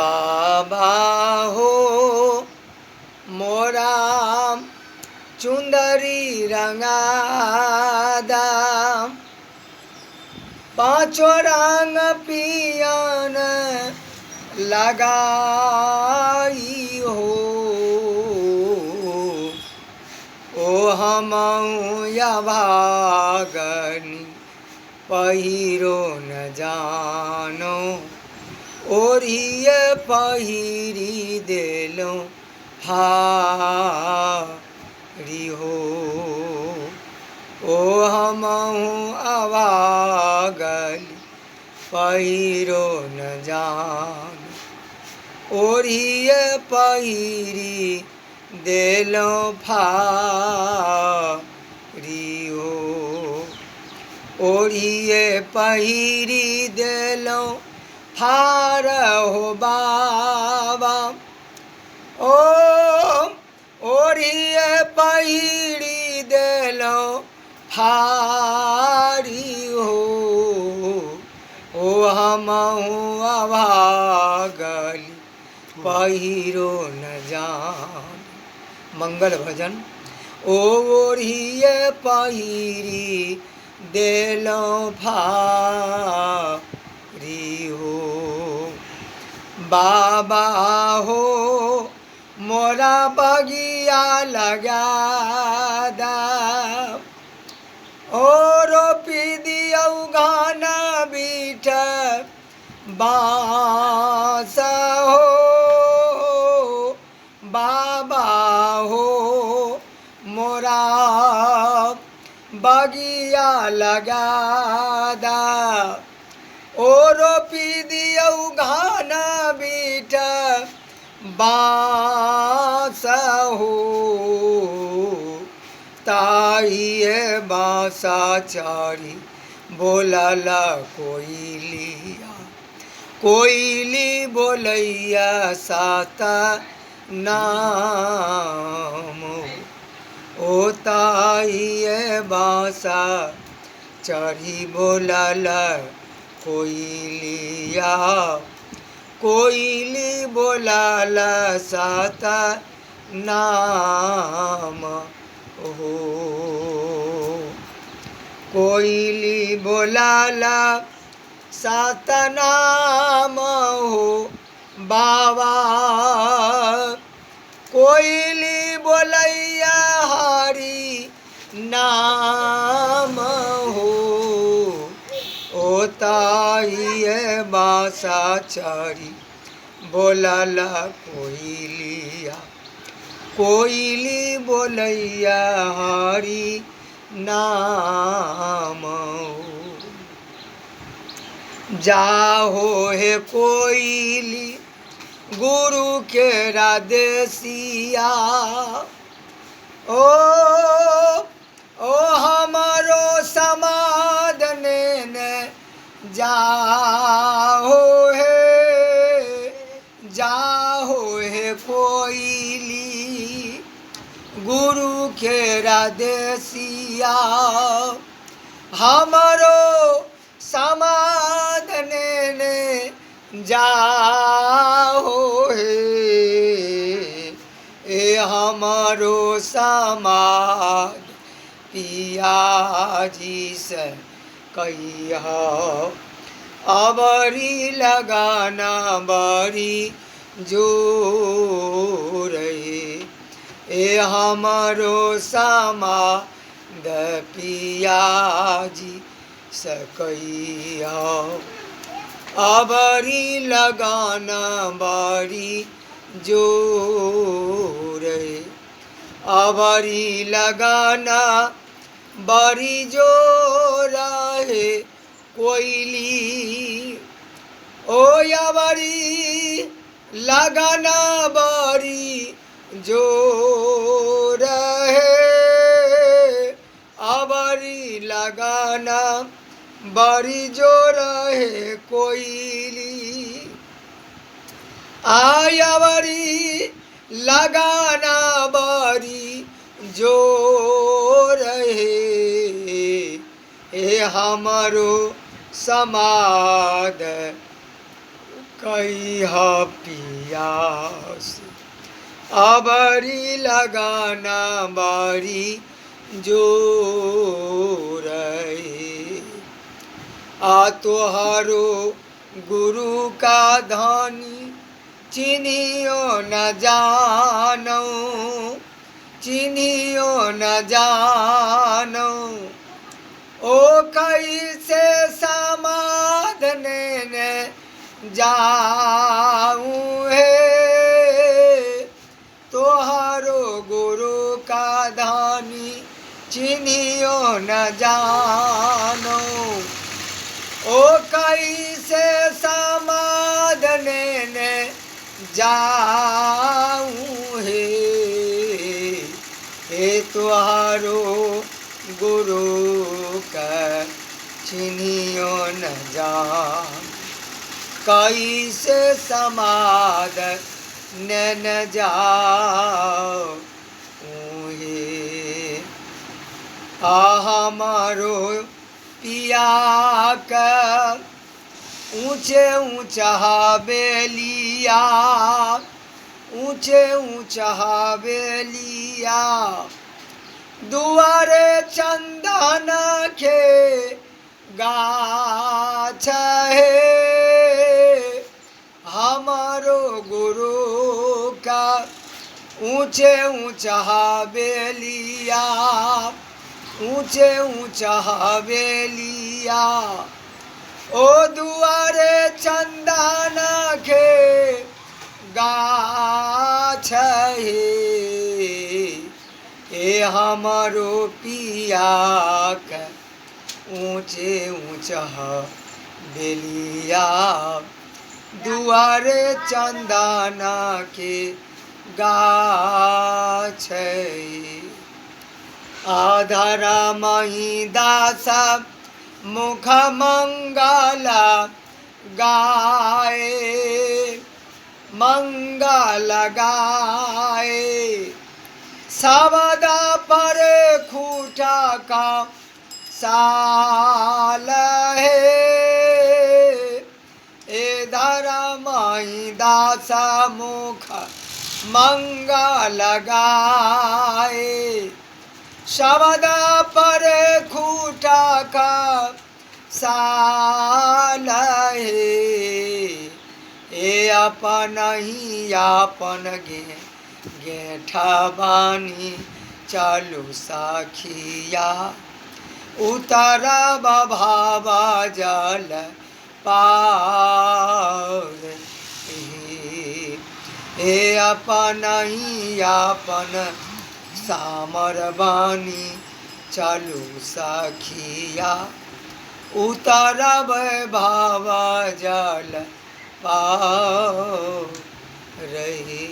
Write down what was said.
बाबा हो मोरा चुंदरी रंगादा पांचों रंग पियन लगाई हो ओ हमहु या भागनी पहिरो न जानो ओढ़िए पहिरी देलो हारी हो ओ हमहु अभागली पहिरो न जानो ओढ़िए पहिरी देलो फारी हो ओढ़िए पहिरी देलो फार हो बाबा ओ ओढ़िए पहिरी देलो फारी हो ओ हमहु अभागली पहिरो न जान। मंगल भजन। ओ ओढ़िए पहिरी देलो फारी हो बाबा हो मोरा बगिया लगा दा ओ रोपी दियौ घाना बीठ बाँस हो बाबा हो मोरा बगिया लगा दा ओ रोपी दियौ घाना बीठ बाँस हो ताइए बाँसा चढ़ी बोलला कोइलिया कोइली बोलैया सात नाम ओ ताइए बाँसा चढ़ी बोलला कोइलिया कोइली बोलला सात नाम हो कोइली बोलला सात नाम हो बाबा कोइली बोलैया हरि नाम हो ओ ताइए बाँसा चढ़ी बोलला कोइलिया कोइली बोलैया हरि नाम जाहो हे कोइली गुरु के रादेसिया ओ हमारो समाधन ने जाहो हे कोइली गुरु के रादेसिया हमारो समाधन ने जाहो हे हमारो समाध पिया जी से कहिया अबरी लगाना बरी जोर ए हमारो समाध पिया जी से कहिया अबरी लगाना बरी जोर अबरी लगाना बरी जोर है कोइली ओ अबरी लगाना बरी जोर है अबरी लगाना बरी जोर है कोइली आयावरी लगाना बरी जोर है हमारो समाद कई पियास अबरी लगाना बारी जो रहे। आ तोहारो गुरु का धनी चिनियो न जानो, चिनियो न जानो। ओ कैसे समाधने ने जाऊं है, तोहारो गुरु का धनी चिनियो न जानो। ओ कैसे समाधने ने जाऊं है, हे तुहारो गुरु का चिनियो न जान। कैसे समाधने न जाऊं है। हमारो पिया का ऊंचे ऊंचा बेलिया, ऊंचे ऊंचा बेलिया। दुआरे चंदन के गाछ है, हमारो गुरु का ऊंचे ऊंचा बेलिया, ऊंचे ऊंचा बेलिया। ओ दुआरे चंदन के गाछ हे, ए हमारो पिया के ऊंचे ऊंचा बेलिया। दुआरे चंदन के गाछ आधारा मही दासा मुख मंगल गाए, मंगल गाए। सबदा पर खूटा का साल है, ए धरा माई दासा मुख मंगल गाए। शब्द पर खूटा का साल है, ए अपन ही आपन गेठा बानी चालू साखिया। उतरा भावा जल पार, ए अपन ही आपन सामर बानी चालू साखिया। उतरब भावा जल पार रही।